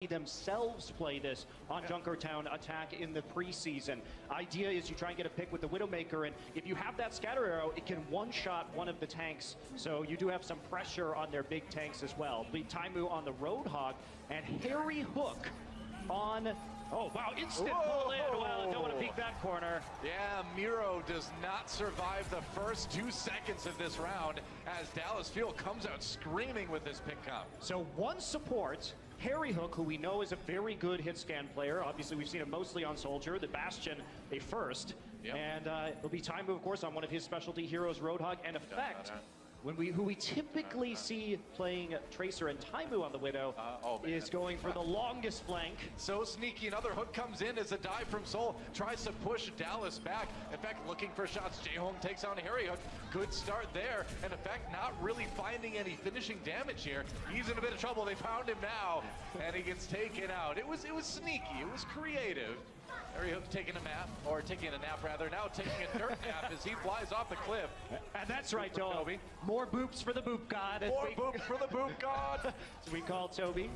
themselves play this on Junkertown attack in the preseason. Idea is you try and get a pick with the Widowmaker, and if you have that scatter arrow, it can one-shot one of the tanks, so you do have some pressure on their big tanks as well. Taimu on the Roadhog, and Harry Hook on... Oh, wow, instant pull in. Well, don't want to peek that corner. Yeah, Miro does not survive the first 2 seconds of this round as Dallas Fuel comes out screaming with this pick comp. So one support, Harry Hook, who we know is a very good hit scan player. Obviously, we've seen him mostly on Soldier. The Bastion, a first. Yep. And it'll be Taimu, of course, on one of his specialty heroes, Roadhog. And Effect, who we typically see playing Tracer and Taimu on the Widow, is going for the longest flank. So sneaky. Another hook comes in as a dive from Seoul tries to push Dallas back. Effect looking for shots. Jaehong takes on Harry Hook. Good start there. And Effect not really finding any finishing damage here. He's in a bit of trouble. They found him now, and he gets taken out. It was sneaky. It was creative. Harry Hook taking a nap, or taking a nap rather, now taking a dirt nap as he flies off the cliff. And that's right, Toby. More boops for the boop god. More boops for the boop god. So we call Toby.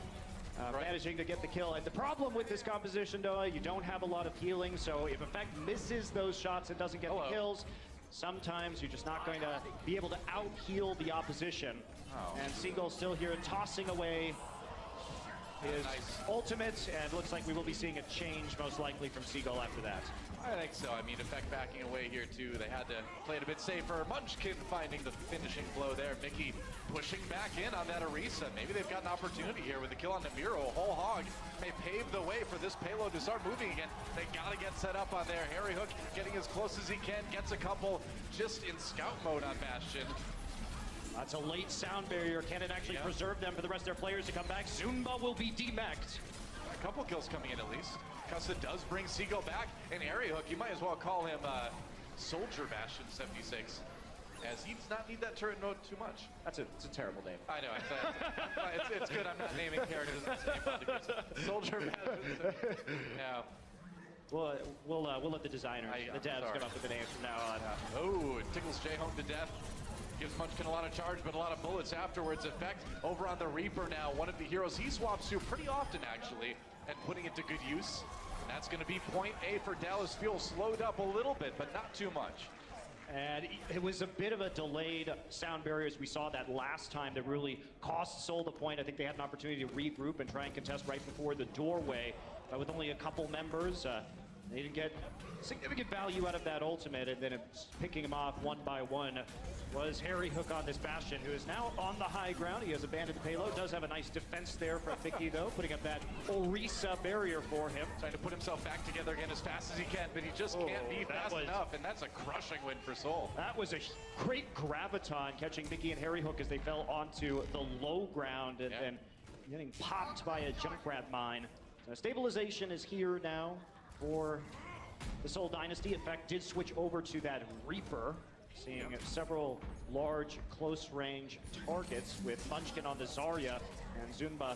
Managing to get the kill. And the problem with this composition, though, you don't have a lot of healing, so if Effect misses those shots and doesn't get the kills, sometimes you're just not going to be able to out-heal the opposition. And Seagull still here tossing away his ultimate, and looks like we will be seeing a change most likely from Seagull after that. I think so. I mean, Effect backing away here too. They had to play it a bit safer. Munchkin finding the finishing blow there. Mickey pushing back in on that Orisa. Maybe they've got an opportunity here with the kill on Namiro. A whole hog may pave the way for this payload to start moving again. They gotta get set up on there. Harry Hook getting as close as he can, gets a couple just in scout mode on Bastion. That's a late sound barrier. Can it actually preserve them for the rest of their players to come back? Zunba will be demeched. A couple kills coming in at least. Cussa does bring Seagull back, and Harry Hook, you might as well call him Soldier Bastion 76, as he does not need that turret node too much. It's a terrible name. I know, it's good I'm not naming characters in the same. Soldier Bastion. Yeah. We'll let the designers, the devs, come up with the names from now on. Oh, it tickles Jaehong to death. Gives Munchkin a lot of charge, but a lot of bullets afterwards. Effect over on the Reaper now, one of the heroes he swaps to pretty often, actually, and putting it to good use. And that's going to be point A for Dallas Fuel. Slowed up a little bit, but not too much. And it was a bit of a delayed sound barrier, as we saw that last time, that really cost Seoul the point. I think they had an opportunity to regroup and try and contest right before the doorway. But with only a couple members, they didn't get significant value out of that ultimate, and then picking him off one by one was Harry Hook on this Bastion, who is now on the high ground. He has abandoned the payload, does have a nice defense there from Mickey, though, putting up that Orisa barrier for him. Trying to put himself back together again as fast as he can, but he just can't be fast enough, and that's a crushing win for Seoul. That was a great graviton, catching Mickey and Harry Hook as they fell onto the low ground, and then getting popped by a Junkrat mine. So stabilization is here now for the Seoul Dynasty. In fact, did switch over to that Reaper, seeing several large close-range targets with Munchkin on the Zarya and Zunba.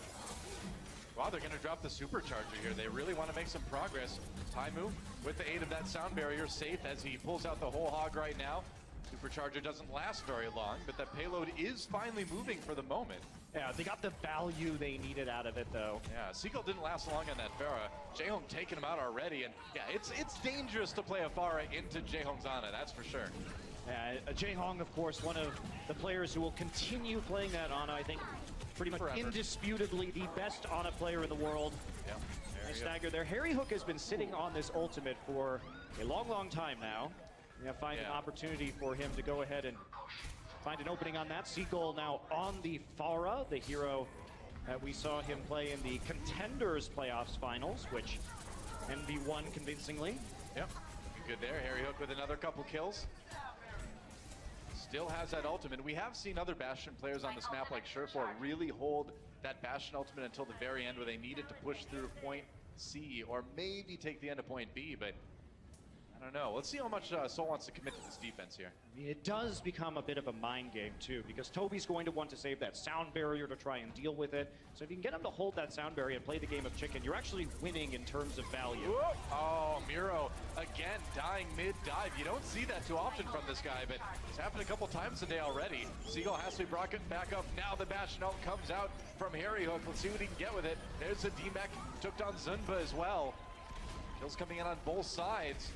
Wow, they're going to drop the supercharger here. They really want to make some progress. Taimu, with the aid of that sound barrier, safe as he pulls out the whole hog right now. Supercharger doesn't last very long, but that payload is finally moving for the moment. Yeah, they got the value they needed out of it, though. Yeah, Seagull didn't last long on that Pharah. Jaehong taking him out already, and yeah, it's dangerous to play a Pharah into Jaehong's Ana, that's for sure. Yeah, Jaehong, of course, one of the players who will continue playing that Ana, I think, pretty much indisputably the best Ana player in the world. Yeah. Nice stagger there. Harry Hook has been sitting on this ultimate for a long, long time now. Find an opportunity for him to go ahead and find an opening on that. Seagull now on the Pharah, the hero that we saw him play in the Contenders Playoffs Finals, which NB won convincingly. Yep, looking good there. Harry Hook with another couple kills. Still has that ultimate. We have seen other Bastion players on this map like Surefour really hold that Bastion ultimate until the very end where they needed to push through point C or maybe take the end of point B, but I don't know. Let's see how much Seoul wants to commit to this defense here. I mean, it does become a bit of a mind game, too, because Toby's going to want to save that sound barrier to try and deal with it. So if you can get him to hold that sound barrier and play the game of chicken, you're actually winning in terms of value. Whoa. Oh, Miro, again, dying mid-dive. You don't see that too often from this guy, but it's happened a couple times today already. Seagull has to be brought back up. Now the Bastion ult comes out from Harry Hook. Let's see what he can get with it. There's the D-Mech. Took down Zunba as well. Kills coming in on both sides.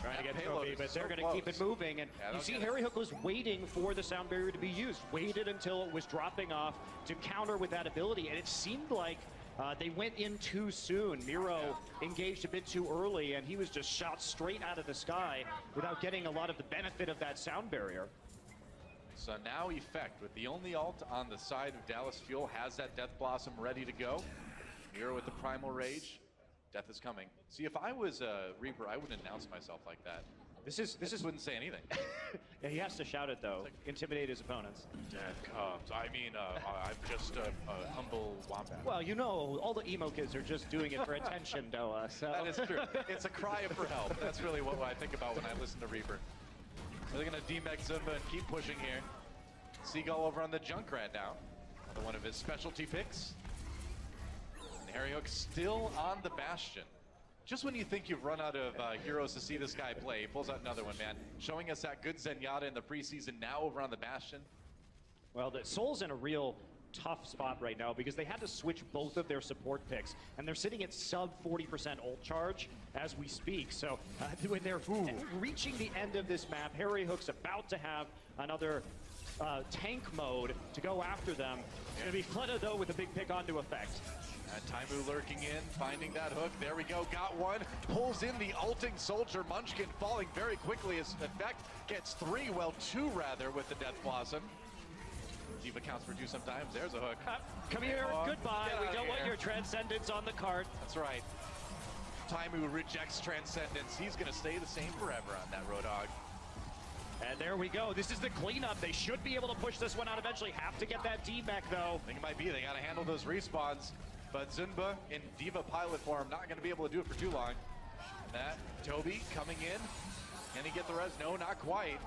Trying to get Toby, but they're going to keep it moving. And you see Harry Hook was waiting for the sound barrier to be used. Waited until it was dropping off to counter with that ability. And it seemed like they went in too soon. Miro engaged a bit too early, and he was just shot straight out of the sky without getting a lot of the benefit of that sound barrier. So now Effect, with the only ult on the side of Dallas Fuel, has that Death Blossom ready to go. Miro with the Primal Rage. Death is coming. See, if I was a Reaper, I wouldn't announce myself like that. This is wouldn't say anything. Yeah, he has to shout it though, intimidate his opponents. Death comes. I mean, I'm just a humble wombat. Well, you know, all the emo kids are just doing it for attention, Noah. So. That is true. It's a cry for help. That's really what I think about when I listen to Reaper. They're gonna D-Mech Zumba and keep pushing here. Seagull over on the Junkrat now. Another one of his specialty picks. Harry Hook still on the Bastion. Just when you think you've run out of heroes to see this guy play, he pulls out another one, man. Showing us that good Zenyatta in the preseason, now over on the Bastion. Well, the Seoul's in a real tough spot right now because they had to switch both of their support picks, and they're sitting at sub 40% ult charge as we speak. So when they're reaching the end of this map, Harry Hook's about to have another tank mode to go after them. It's going to be Fleta, though, with a big pick onto Effect. And Taimu lurking in, finding that hook. There we go, got one. Pulls in the ulting soldier. Munchkin falling very quickly as Effect gets three, well, two rather, with the Death Blossom. Diva counts for two sometimes. There's a hook. Come here, goodbye. We don't want your Transcendence on the cart. That's right. Taimu rejects Transcendence. He's going to stay the same forever on that Roadhog. And there we go. This is the cleanup. They should be able to push this one out eventually. Have to get that D-Mech, though. I think it might be. They got to handle those respawns. But Zunba in Diva pilot form, not going to be able to do it for too long. That Toby coming in. Can he get the res? No, not quite.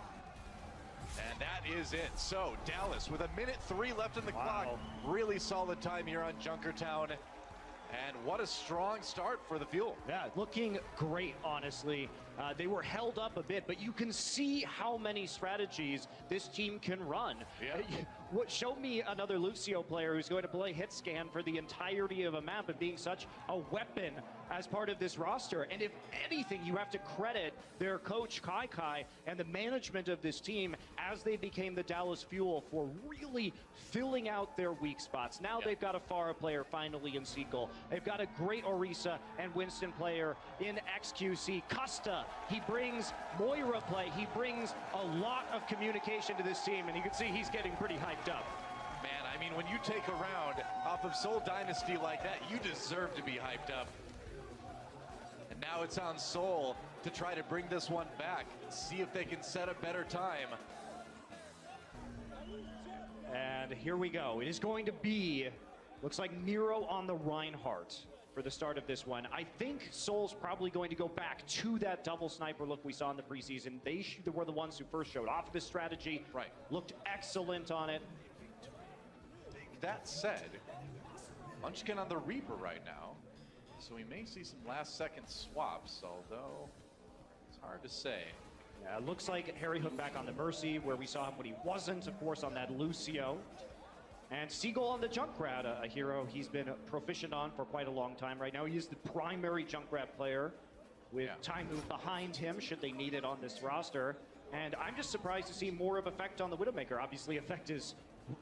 And that is it. So Dallas with 1:03 left in the clock. Really solid time here on Junkertown. And what a strong start for the Fuel. Yeah, looking great, honestly. They were held up a bit, but you can see how many strategies this team can run. Yeah. Show me another Lucio player who's going to play hit scan for the entirety of a map and being such a weapon as part of this roster. And if anything, you have to credit their coach, Kai, and the management of this team as they became the Dallas Fuel for really filling out their weak spots. Now they've got a Pharah player finally in Sequel. They've got a great Orisa and Winston player in XQC. Costa, he brings Moira play. He brings a lot of communication to this team, and you can see he's getting pretty hyped up. Man, I mean, when you take a round off of Seoul Dynasty like that, you deserve to be hyped up. And now it's on Seoul to try to bring this one back. See if they can set a better time. And here we go. It is going to be, looks like Miro on the Reinhardt for the start of this one. I think Seoul's probably going to go back to that double sniper look we saw in the preseason. They were the ones who first showed off this strategy. Right. Looked excellent on it. That said, Munchkin on the Reaper right now, so we may see some last-second swaps, although it's hard to say. Yeah, it looks like Harry Hook back on the Mercy, where we saw him when he wasn't, of course, on that Lucio. And Seagull on the Junkrat, a hero he's been proficient on for quite a long time right now. He is the primary Junkrat player with Taimu behind him, should they need it on this roster. And I'm just surprised to see more of Effect on the Widowmaker. Obviously, Effect is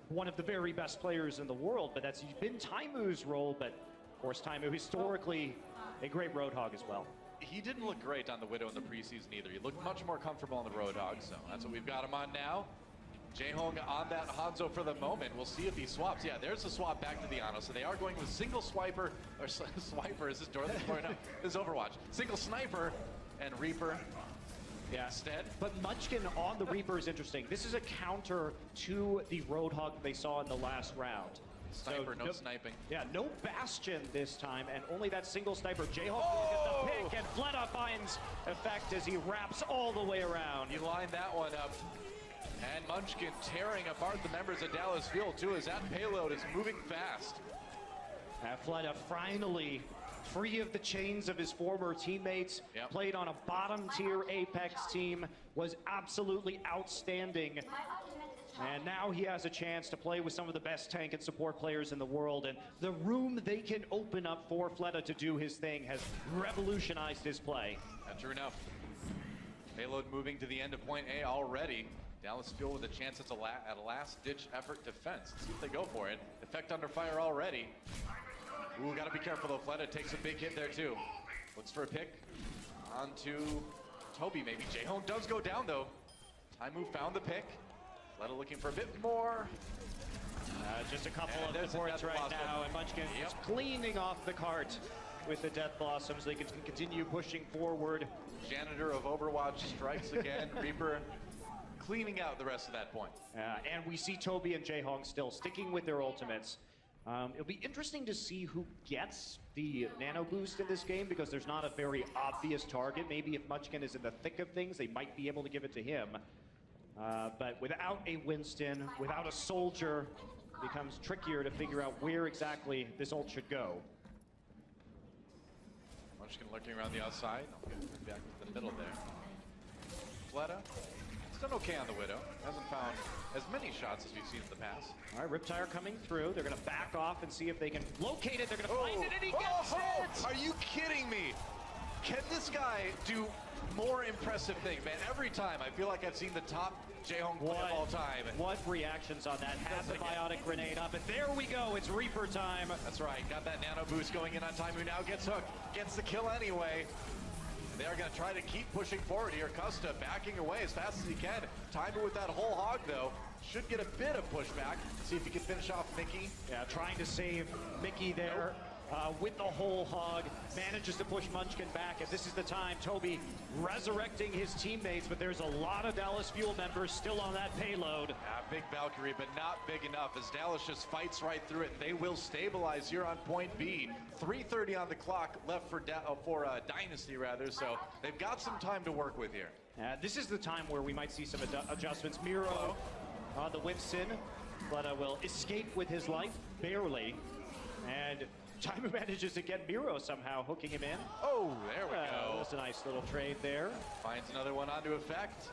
one of the very best players in the world, but that's been Taimu's role. But, of course, Taimu historically a great Roadhog as well. He didn't look great on the Widow in the preseason either. He looked much more comfortable on the Roadhog, so that's what we've got him on now. Jaehong on that Hanzo for the moment. We'll see if he swaps. Yeah, there's the swap back to the Ano. So they are going with single swiper, or swiper, is this Dorothy? No, this is Overwatch. Single sniper and Reaper. Yeah, instead. But Munchkin on the Reaper is interesting. This is a counter to the Roadhog they saw in the last round. Sniper, no sniping. Yeah, no Bastion this time, and only that single sniper. Jayhawk will get the pick, and Fleta finds effect as he wraps all the way around. He lined that one up. And Munchkin tearing apart the members of Dallas Fuel, too, as that payload is moving fast. Fleta finally free of the chains of his former teammates, played on a bottom-tier Apex team, was absolutely outstanding. And now he has a chance to play with some of the best tank and support players in the world. And the room they can open up for Fleta to do his thing has revolutionized his play. That's true enough. Payload moving to the end of point A already. Dallas Fuel with a chance at a last-ditch effort defense. Let's see if they go for it. Effect under fire already. Ooh, gotta be careful though. Fleta takes a big hit there too. Looks for a pick. On to Toby maybe. Jayhawk does go down though. Taimu found the pick. Fleta looking for a bit more. Just a couple of supports right now, and Munchkin is cleaning off the cart with the Death Blossoms. They can continue pushing forward. Janitor of Overwatch strikes again. Reaper cleaning out the rest of that point. And we see Toby and Jayhawk still sticking with their ultimates. It'll be interesting to see who gets the nano boost in this game, because there's not a very obvious target. Maybe if Munchkin is in the thick of things, they might be able to give it to him. But without a Winston, without a soldier, it becomes trickier to figure out where exactly this ult should go. Munchkin lurking around the outside. Back to the middle there. Fleta, it's done okay on the Widow. Hasn't found as many shots as we've seen in the past. All right, Riptire coming through. They're going to back off and see if they can locate it. They're going to find it, and he gets it! Are you kidding me? Can this guy do more impressive things, man? Every time, I feel like I've seen the top Jayhawk play of all time. What reactions on that? Has the biotic grenade up, and there we go. It's Reaper time. That's right. Got that nano boost going in on Taimu. Now gets hooked. Gets the kill anyway. They are going to try to keep pushing forward here. Custa backing away as fast as he can. Taimu with that whole hog, though. Should get a bit of pushback. See if he can finish off Mickey. Yeah, trying to save Mickey there. With the whole hog, manages to push Munchkin back, and this is the time. Toby resurrecting his teammates, but there's a lot of Dallas Fuel members still on that payload. Big Valkyrie, but not big enough as Dallas just fights right through it. They will stabilize here on point B. 3:30 on the clock left for Dynasty, rather, so they've got some time to work with here. This is the time where we might see some adjustments. Miro on the Winston, but will escape with his life, barely, and Taimu manages to get Miro somehow, hooking him in. Oh, there we go. That's a nice little trade there. Finds another one onto effect.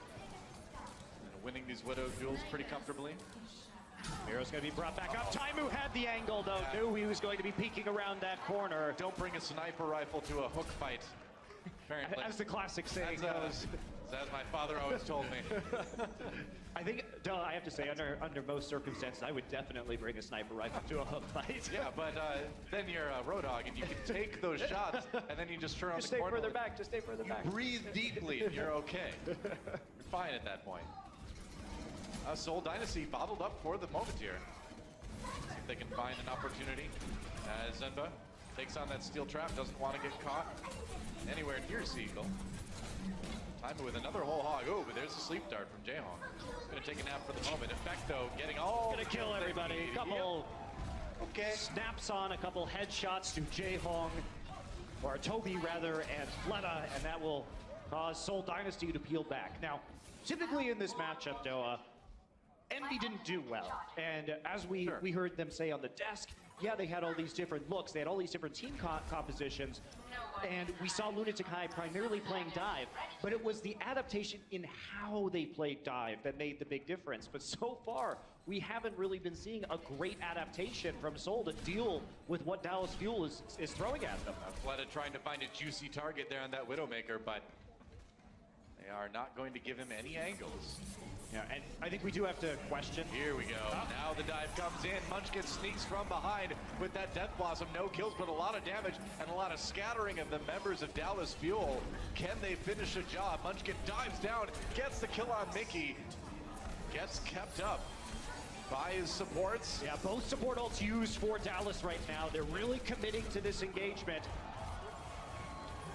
And winning these Widow duels pretty comfortably. Miro's going to be brought back up. Taimu had the angle, though. Knew he was going to be peeking around that corner. Don't bring a sniper rifle to a hook fight, apparently. As the classic saying goes. As my father always told me. I think, I have to say, under most circumstances, I would definitely bring a sniper rifle to a hook fight. Yeah, but then you're a Roadhog, and you can take those shots, and then you just turn on the corner. Just stay further back, just stay further back. Breathe deeply, and you're okay. You're fine at that point. Seoul Dynasty bottled up for the moment here. See if they can find an opportunity. Zenba takes on that steel trap, doesn't want to get caught anywhere near Seagull. Taimu with another whole hog. Oh, but there's a sleep dart from Jayhawk. He's going to take a nap for the moment. Effect, though, getting all... Going to kill everybody. Couple snaps on, a couple headshots to Jayhawk, or Toby, rather, and Fleta, and that will cause Seoul Dynasty to peel back. Now, typically in this matchup, Doa, Envy didn't do well. And as we heard them say on the desk, yeah, they had all these different looks. They had all these different team compositions. And we saw Lunatic High primarily playing dive. But it was the adaptation in how they played dive that made the big difference. But so far, we haven't really been seeing a great adaptation from Seoul to deal with what Dallas Fuel is throwing at them. Fleta trying to find a juicy target there on that Widowmaker, but they are not going to give him any angles. Yeah, and I think we do have to question. Here we go. Now the dive comes in. Munchkin sneaks from behind with that Death Blossom. No kills, but a lot of damage and a lot of scattering of the members of Dallas Fuel. Can they finish a job? Munchkin dives down, gets the kill on Mickey. Gets kept up by his supports. Yeah, both support ults used for Dallas right now. They're really committing to this engagement.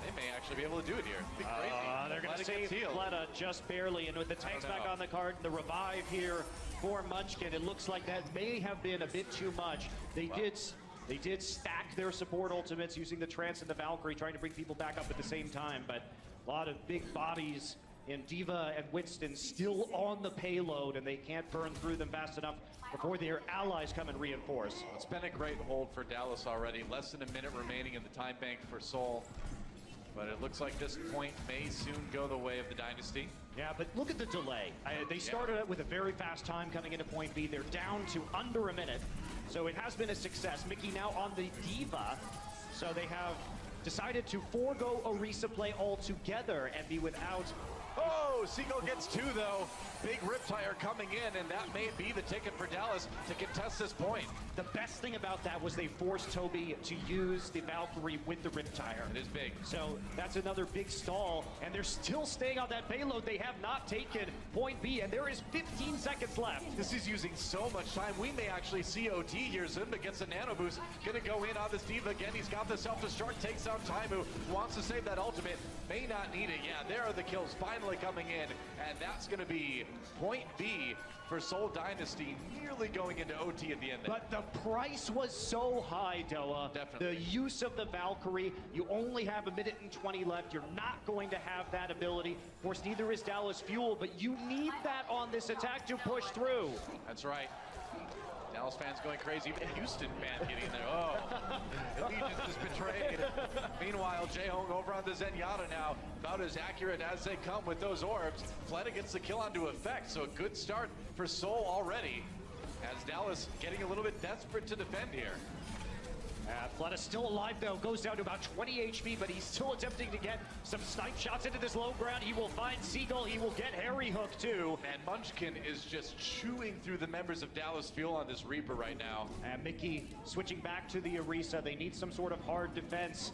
They may actually be able to do it here. It'd be crazy. They're going to save Fleta just barely, and with the tanks back on the card, the revive here for Munchkin. It looks like that may have been a bit too much. They did stack their support ultimates using the Trance and the Valkyrie, trying to bring people back up at the same time, but a lot of big bodies in D.Va and Winston still on the payload, and they can't burn through them fast enough before their allies come and reinforce. It's been a great hold for Dallas already. Less than a minute remaining in the time bank for Seoul. But it looks like this point may soon go the way of the Dynasty. Yeah, but look at the delay. They started out with a very fast time coming into point B. They're down to under a minute. So it has been a success. Mickey now on the D.Va. So they have decided to forego Orisa play altogether and be without. Oh, Seagull gets two though. Big Riptire coming in, and that may be the ticket for Dallas to contest this point. The best thing about that was they forced Toby to use the Valkyrie with the Riptire. It is big. So that's another big stall, and they're still staying on that payload. They have not taken point B, and there is 15 seconds left. This is using so much time. We may actually see OT here. Zimba gets a nano boost. Gonna go in on this D.Va again. He's got the self-destruct, takes out Taimu, wants to save that ultimate. May not need it. Yeah, there are the kills finally coming in, and that's gonna be point B for Seoul Dynasty, nearly going into OT at the end there. But the price was so high, Doa. Definitely. The use of the Valkyrie, you only have 1 minute and 20 left. You're not going to have that ability. Of course, neither is Dallas Fuel, but you need that on this attack to push through. That's right. Dallas fans going crazy. Even Houston fans getting in there. Oh, Allegiance is betrayed. Meanwhile, Jaehong over on the Zenyatta now. About as accurate as they come with those orbs. Fleta gets the kill onto effect, so a good start for Seoul already. As Dallas getting a little bit desperate to defend here. Fleta still alive though, goes down to about 20 HP, but he's still attempting to get some snipe shots into this low ground. He will find Seagull, he will get Harry Hook too. And Munchkin is just chewing through the members of Dallas Fuel on this Reaper right now. And Mickey switching back to the Orisa. They need some sort of hard defense.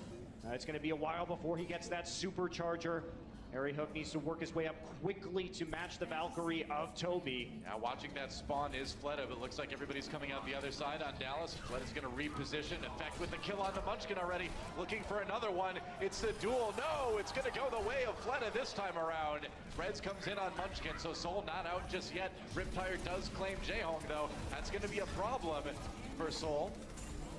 It's going to be a while before he gets that supercharger. Harry Hook needs to work his way up quickly to match the Valkyrie of Toby. Now watching that spawn is Fleta, but it looks like everybody's coming out the other side on Dallas. Fleta's gonna reposition, effect with the kill on the Munchkin already. Looking for another one, it's the duel. No, it's gonna go the way of Fleta this time around. Reds comes in on Munchkin, so Seoul not out just yet. Riptire does claim Jaehong though. That's gonna be a problem for Seoul.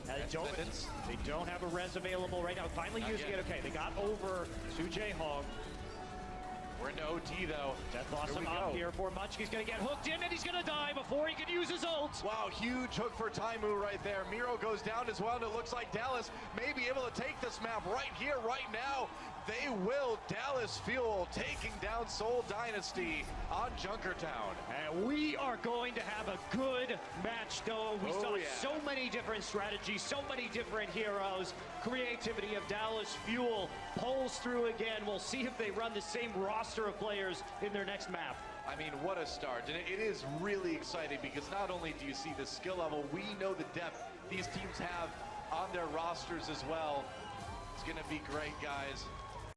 They don't have a res available right now. Finally using it. Okay, they got over to Jaehong. We're into OT though. Death Blossom up here for Munchkin. He's gonna get hooked in and he's gonna die before he can use his ult. Wow, huge hook for Taimu right there. Miro goes down as well, and it looks like Dallas may be able to take this map right here, right now. They will. Dallas Fuel taking down Seoul Dynasty on Junkertown. And we are going to have a good match, though. We saw so many different strategies, so many different heroes. Creativity of Dallas Fuel pulls through again. We'll see if they run the same roster of players in their next map. I mean, what a start. And it is really exciting because not only do you see the skill level, we know the depth these teams have on their rosters as well. It's going to be great, guys.